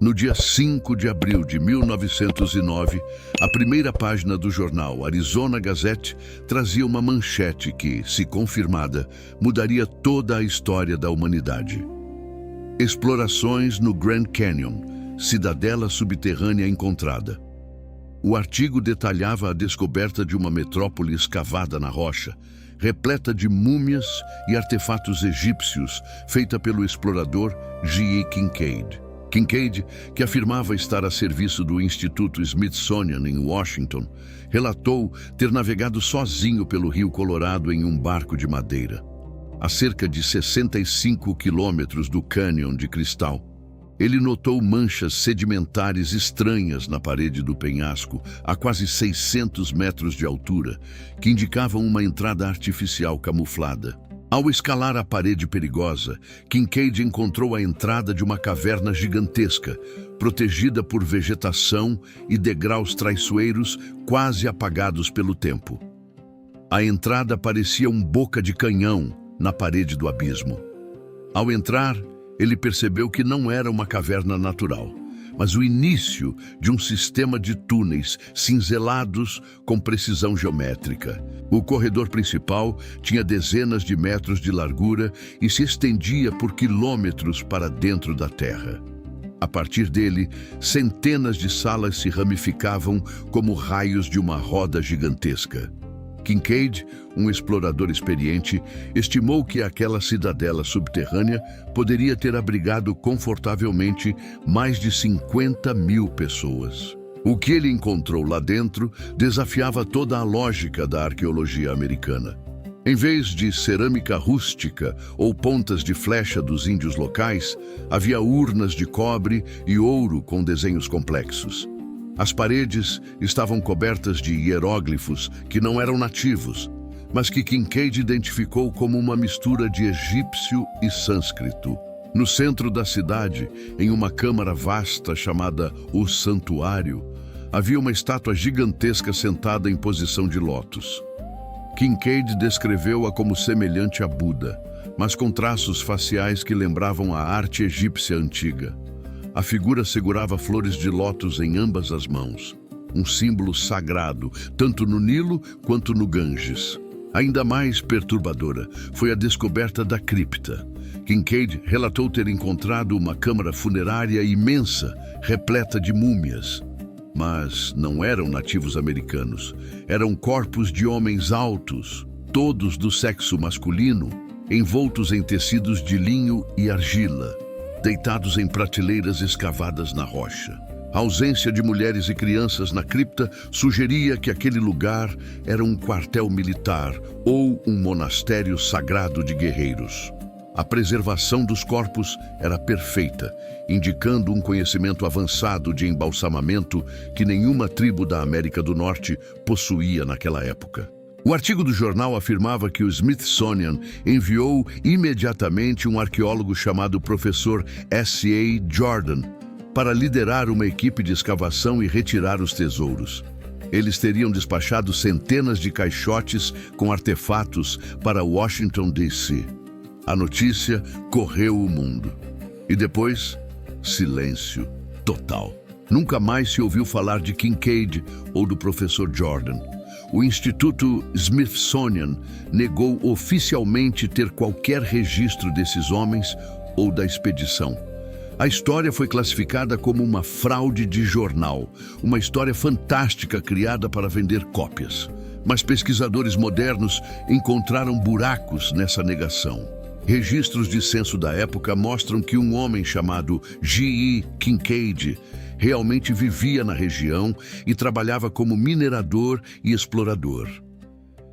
No dia 5 de abril de 1909, a primeira página do jornal Arizona Gazette trazia uma manchete que, se confirmada, mudaria toda a história da humanidade. Explorações no Grand Canyon, cidadela subterrânea encontrada. O artigo detalhava a descoberta de uma metrópole escavada na rocha, repleta de múmias e artefatos egípcios, feita pelo explorador G.E. Kincaid. Kincaid, que afirmava estar a serviço do Instituto Smithsonian em Washington, relatou ter navegado sozinho pelo Rio Colorado em um barco de madeira. A cerca de 65 quilômetros do cânion de cristal, ele notou manchas sedimentares estranhas na parede do penhasco, a quase 600 metros de altura, que indicavam uma entrada artificial camuflada. Ao escalar a parede perigosa, Kincaid encontrou a entrada de uma caverna gigantesca, protegida por vegetação e degraus traiçoeiros quase apagados pelo tempo. A entrada parecia um boca de canhão na parede do abismo. Ao entrar, ele percebeu que não era uma caverna natural, mas o início de um sistema de túneis cinzelados com precisão geométrica. O corredor principal tinha dezenas de metros de largura e se estendia por quilômetros para dentro da terra. A partir dele, centenas de salas se ramificavam como raios de uma roda gigantesca. Kincaid, um explorador experiente, estimou que aquela cidadela subterrânea poderia ter abrigado confortavelmente mais de 50 mil pessoas. O que ele encontrou lá dentro desafiava toda a lógica da arqueologia americana. Em vez de cerâmica rústica ou pontas de flecha dos índios locais, havia urnas de cobre e ouro com desenhos complexos. As paredes estavam cobertas de hieróglifos que não eram nativos, mas que Kincaid identificou como uma mistura de egípcio e sânscrito. No centro da cidade, em uma câmara vasta chamada o Santuário, havia uma estátua gigantesca sentada em posição de lótus. Kincaid descreveu-a como semelhante a Buda, mas com traços faciais que lembravam a arte egípcia antiga. A figura segurava flores de lótus em ambas as mãos, um símbolo sagrado, tanto no Nilo quanto no Ganges. Ainda mais perturbadora foi a descoberta da cripta. Kincaid relatou ter encontrado uma câmara funerária imensa, repleta de múmias. Mas não eram nativos americanos, eram corpos de homens altos, todos do sexo masculino, envoltos em tecidos de linho e argila, deitados em prateleiras escavadas na rocha. A ausência de mulheres e crianças na cripta sugeria que aquele lugar era um quartel militar ou um monastério sagrado de guerreiros. A preservação dos corpos era perfeita, indicando um conhecimento avançado de embalsamamento que nenhuma tribo da América do Norte possuía naquela época. O artigo do jornal afirmava que o Smithsonian enviou imediatamente um arqueólogo chamado professor S.A. Jordan para liderar uma equipe de escavação e retirar os tesouros. Eles teriam despachado centenas de caixotes com artefatos para Washington, D.C. A notícia correu o mundo. E depois, silêncio total. Nunca mais se ouviu falar de Kincaid ou do professor Jordan. O Instituto Smithsonian negou oficialmente ter qualquer registro desses homens ou da expedição. A história foi classificada como uma fraude de jornal, uma história fantástica criada para vender cópias. Mas pesquisadores modernos encontraram buracos nessa negação. Registros de censo da época mostram que um homem chamado G.E. Kincaid realmente vivia na região e trabalhava como minerador e explorador.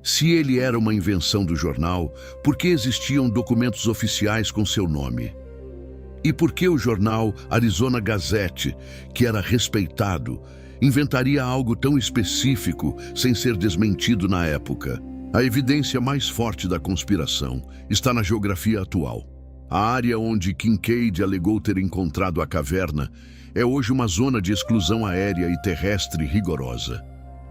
Se ele era uma invenção do jornal, por que existiam documentos oficiais com seu nome? E por que o jornal Arizona Gazette, que era respeitado, inventaria algo tão específico sem ser desmentido na época? A evidência mais forte da conspiração está na geografia atual. A área onde Kincaid alegou ter encontrado a caverna é hoje uma zona de exclusão aérea e terrestre rigorosa.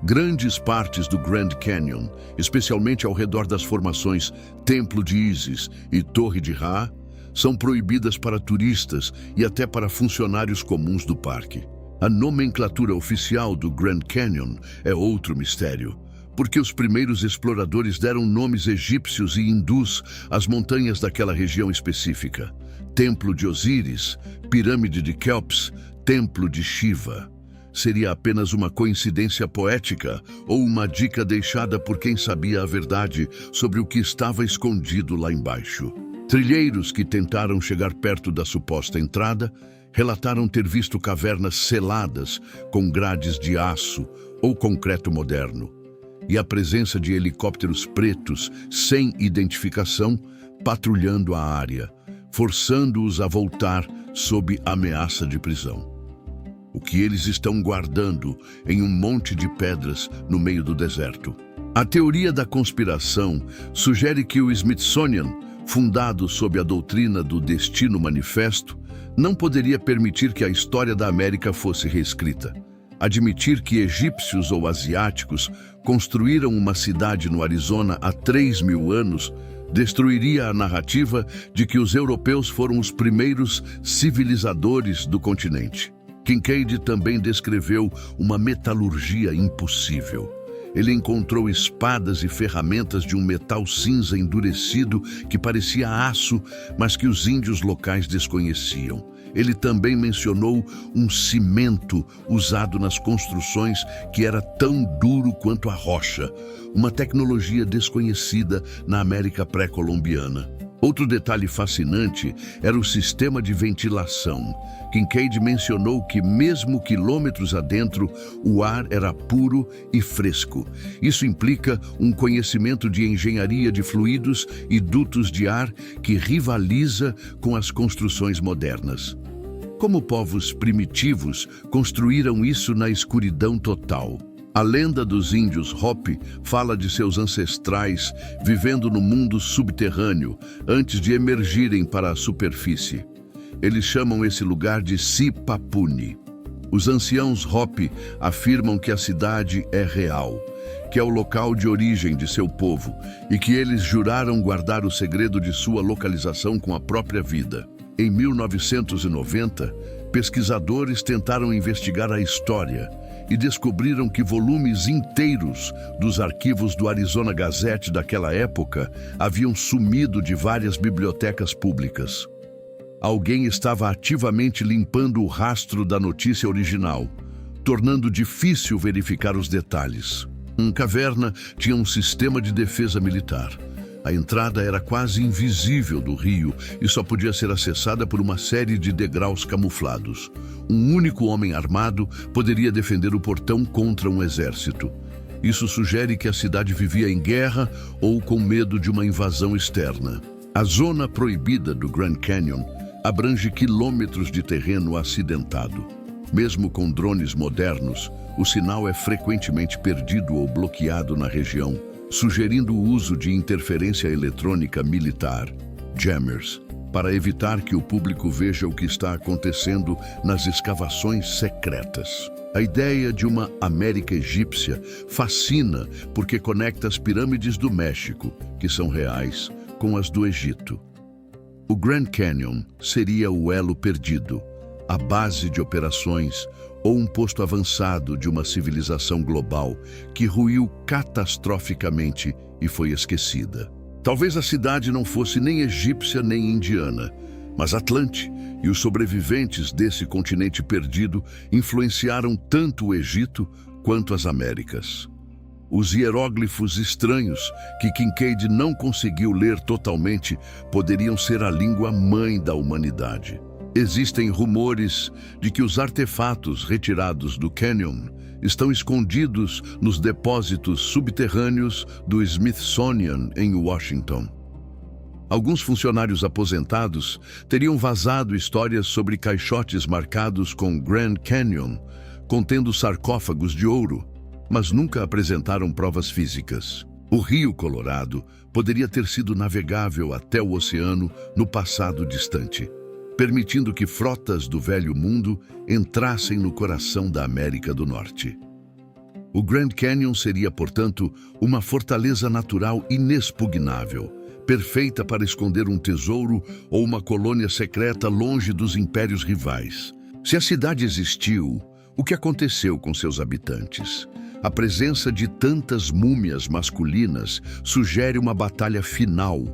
Grandes partes do Grand Canyon, especialmente ao redor das formações Templo de Ísis e Torre de Ra, são proibidas para turistas e até para funcionários comuns do parque. A nomenclatura oficial do Grand Canyon é outro mistério, porque os primeiros exploradores deram nomes egípcios e hindus às montanhas daquela região específica. Templo de Osíris, Pirâmide de Kelps, Templo de Shiva. Seria apenas uma coincidência poética ou uma dica deixada por quem sabia a verdade sobre o que estava escondido lá embaixo? Trilheiros que tentaram chegar perto da suposta entrada relataram ter visto cavernas seladas com grades de aço ou concreto moderno, e a presença de helicópteros pretos sem identificação patrulhando a área, forçando-os a voltar sob ameaça de prisão. O que eles estão guardando em um monte de pedras no meio do deserto? A teoria da conspiração sugere que o Smithsonian, fundado sob a doutrina do Destino Manifesto, não poderia permitir que a história da América fosse reescrita. Admitir que egípcios ou asiáticos construíram uma cidade no Arizona há 3.000 anos destruiria a narrativa de que os europeus foram os primeiros civilizadores do continente. Kincaid também descreveu uma metalurgia impossível. Ele encontrou espadas e ferramentas de um metal cinza endurecido que parecia aço, mas que os índios locais desconheciam. Ele também mencionou um cimento usado nas construções que era tão duro quanto a rocha, uma tecnologia desconhecida na América pré-colombiana. Outro detalhe fascinante era o sistema de ventilação. Kincaid mencionou que, mesmo quilômetros adentro, o ar era puro e fresco. Isso implica um conhecimento de engenharia de fluidos e dutos de ar que rivaliza com as construções modernas. Como povos primitivos construíram isso na escuridão total? A lenda dos índios Hopi fala de seus ancestrais vivendo no mundo subterrâneo antes de emergirem para a superfície. Eles chamam esse lugar de Sipapuni. Os anciãos Hopi afirmam que a cidade é real, que é o local de origem de seu povo e que eles juraram guardar o segredo de sua localização com a própria vida. Em 1990, pesquisadores tentaram investigar a história e descobriram que volumes inteiros dos arquivos do Arizona Gazette daquela época haviam sumido de várias bibliotecas públicas. Alguém estava ativamente limpando o rastro da notícia original, tornando difícil verificar os detalhes. Uma caverna tinha um sistema de defesa militar. A entrada era quase invisível do rio e só podia ser acessada por uma série de degraus camuflados. Um único homem armado poderia defender o portão contra um exército. Isso sugere que a cidade vivia em guerra ou com medo de uma invasão externa. A zona proibida do Grand Canyon abrange quilômetros de terreno acidentado. Mesmo com drones modernos, o sinal é frequentemente perdido ou bloqueado na região, sugerindo o uso de interferência eletrônica militar, jammers, para evitar que o público veja o que está acontecendo nas escavações secretas. A ideia de uma América egípcia fascina porque conecta as pirâmides do México, que são reais, com as do Egito. O Grand Canyon seria o elo perdido, a base de operações ou um posto avançado de uma civilização global que ruiu catastroficamente e foi esquecida. Talvez a cidade não fosse nem egípcia nem indiana, mas Atlante e os sobreviventes desse continente perdido influenciaram tanto o Egito quanto as Américas. Os hieróglifos estranhos, que Kincaid não conseguiu ler totalmente, poderiam ser a língua-mãe da humanidade. Existem rumores de que os artefatos retirados do Canyon estão escondidos nos depósitos subterrâneos do Smithsonian em Washington. Alguns funcionários aposentados teriam vazado histórias sobre caixotes marcados com Grand Canyon, contendo sarcófagos de ouro, mas nunca apresentaram provas físicas. O Rio Colorado poderia ter sido navegável até o oceano no passado distante, permitindo que frotas do Velho Mundo entrassem no coração da América do Norte. O Grand Canyon seria, portanto, uma fortaleza natural inexpugnável, perfeita para esconder um tesouro ou uma colônia secreta longe dos impérios rivais. Se a cidade existiu, o que aconteceu com seus habitantes? A presença de tantas múmias masculinas sugere uma batalha final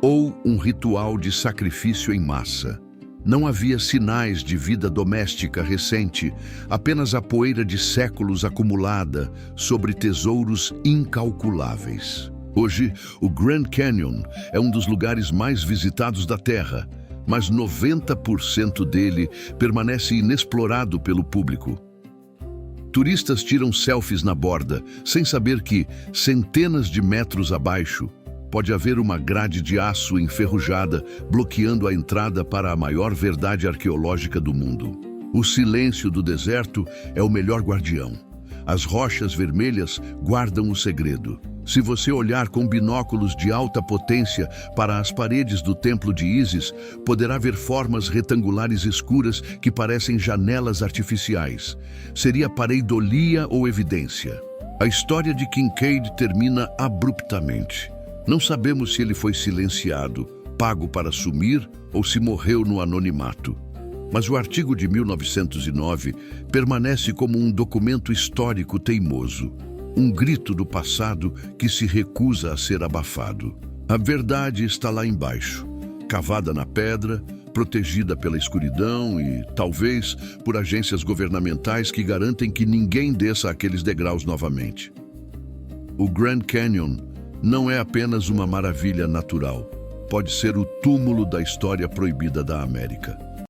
ou um ritual de sacrifício em massa. Não havia sinais de vida doméstica recente, apenas a poeira de séculos acumulada sobre tesouros incalculáveis. Hoje, o Grand Canyon é um dos lugares mais visitados da Terra, mas 90% dele permanece inexplorado pelo público. Turistas tiram selfies na borda, sem saber que, centenas de metros abaixo, pode haver uma grade de aço enferrujada bloqueando a entrada para a maior verdade arqueológica do mundo. O silêncio do deserto é o melhor guardião. As rochas vermelhas guardam o segredo. Se você olhar com binóculos de alta potência para as paredes do templo de Ísis, poderá ver formas retangulares escuras que parecem janelas artificiais. Seria pareidolia ou evidência? A história de Kincaid termina abruptamente. Não sabemos se ele foi silenciado, pago para sumir ou se morreu no anonimato. Mas o artigo de 1909 permanece como um documento histórico teimoso, um grito do passado que se recusa a ser abafado. A verdade está lá embaixo, cavada na pedra, protegida pela escuridão e, talvez, por agências governamentais que garantem que ninguém desça aqueles degraus novamente. O Grand Canyon não é apenas uma maravilha natural, pode ser o túmulo da história proibida da América.